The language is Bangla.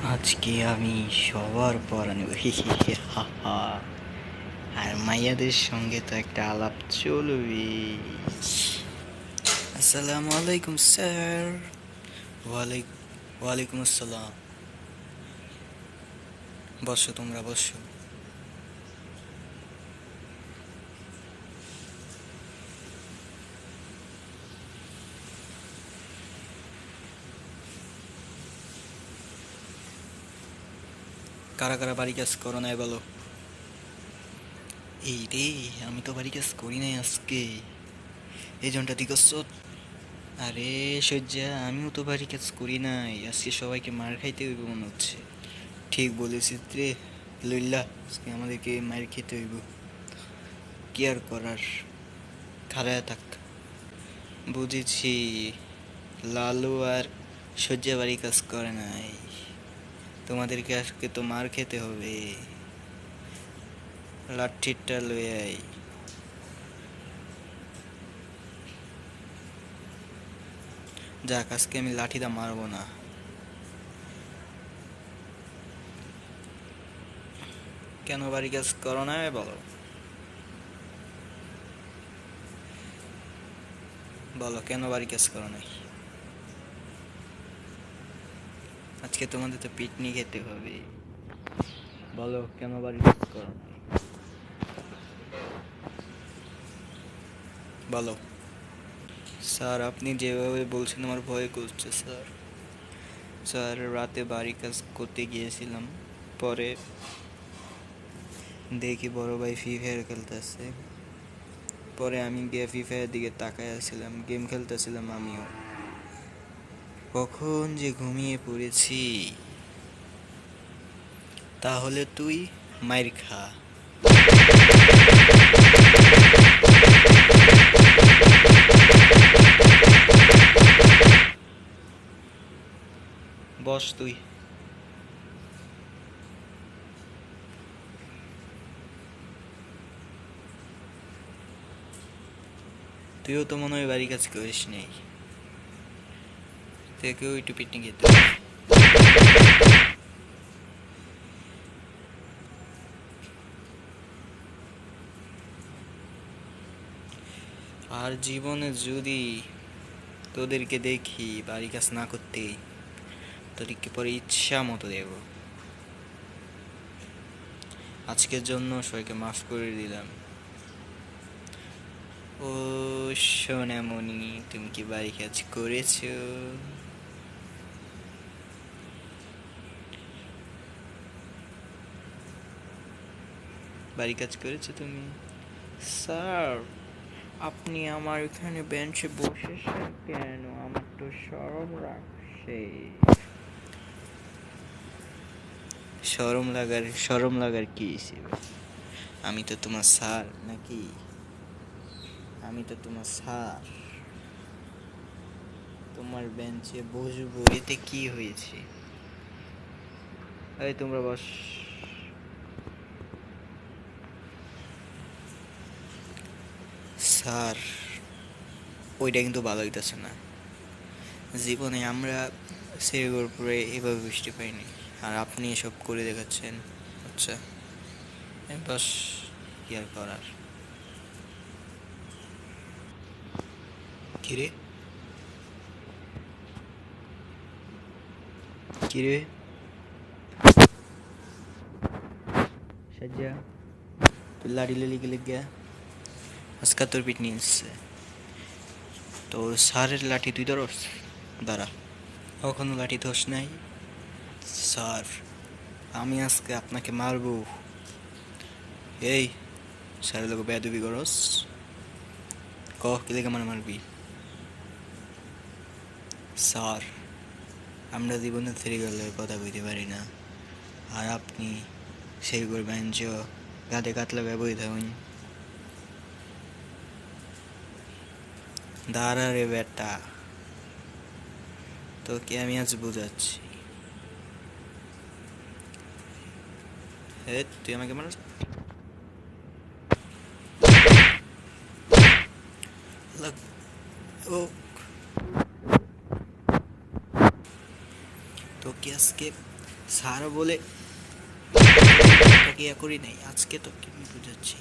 আজকে আমি সবার পড়া নেব হা হা। আর মাইয়াদের সঙ্গে তো একটা আলাপ চলবে। আসসালামু আলাইকুম স্যার। ওয়ালাইকুম আসসালাম। বসো, তোমরা বসো। কারা কারা বাড়ি কাজ করো নাই বলো? এই রে, আমি তো বাড়ি কাজ করি নাই আজকে। এই জনটা দিগস। আরে সজ্জা, আমিও তো বাড়ি কাজ করি নাই আজকে, সবাইকে মার খাইতে হইব মনে হচ্ছে। ঠিক বলেছিস রে লইল্লা, আজকে আমাদেরকে মার খেতে হইব। কি আর করার, খাড়ায় থাক। বুঝেছি, লালু আর সজ্জা বাড়ি কাজ করে নাই। তোমাদেরকে আজকে তো মার খেতে হবে। লাঠিটা লয়ে আই। যাক, আজকে আমি লাঠিটা মারবো না। কেন বাড়ি কাজ করো না বলো? বলো কেন বাড়ি কাজ করো নাই? আজকে তোমাদের তো পিকনিক খেতে হবে। বলো কেন বাড়ি কাজ করো নাই? বলো। স্যার, আপনি যেভাবে বলছেন আমার ভয় করছে স্যার। স্যার, রাতে বাড়ি কাজ করতে গিয়েছিলাম, পরে দেখি বড় ভাই ফ্রি ফায়ার খেলতেছে। পরে আমি গিয়ে ফ্রি ফায়ার দিকে তাকায় আছিলাম, গেম খেলতেছিলাম আমিও। কখন যে ঘুমিয়ে পড়েছি। তাহলে তুই মাইর খা। বস তুই। তুইও তো মনে হয় বাড়ি কাজ করিস নেই, তোকেও একটু পিকনিক খেতে হবে। আর জীবনে যদি তোদেরকে দেখি বাড়ি কাজ না করতে, তোদেরকে পরে ইচ্ছা মতো দেব। আজকের জন্য সবাইকে মাফ করে দিলাম। ও সোনামণি, তুমি কি বাড়ি কাজ করেছো? বাড়ি কাজ করেছো তুমি? স্যার, আপনি আমার এখানে বেঞ্চে বসেছেন কেন? আমার তো শরম লাগছে। শরম লাগার কি হিসেবে? আমি তো তোমার স্যার নাকি? আমি তো তোমার স্যার। তোমার বেঞ্চে বসবো, এতে কি হয়েছে? এই তোমরা বস। স্যার, ওইটা কিন্তু ভালো হইতেছে না। জীবনে আমরা সিরিগর পরে এভাবে বৃষ্টি পাইনি, আর আপনি এসব করে দেখাচ্ছেন। আচ্ছা, বাস, কি আর করার। কিরে, কিরে সাজ্জা, তুই লাড়ি লেলি গেলে গিয়া আজকা তোর পিট নিয়েছে। তোর স্যারের লাঠি তুই ধরস? দাঁড়া, কখনো লাঠি ধস নাই? স্যার, আমি আজকে আপনাকে মারবো। এই, স্যারের লোক বেয়াদবি করস? কি লেগে মানে মারবি? স্যার, আমরা জীবনে সিরিয়ালের কথা কইতে পারি না, আর আপনি সেই করবেন যে গাদে কাতলা ব্যবহৃত হন। দাঁড়া রে বেটা, তোকে আমি আজ বুঝাচ্ছি। তুই আমাকে মার। ও, তোকে আজকে স্যার বলে তাকে ইয়া করি নাই, আজকে তো কি বুঝাচ্ছি।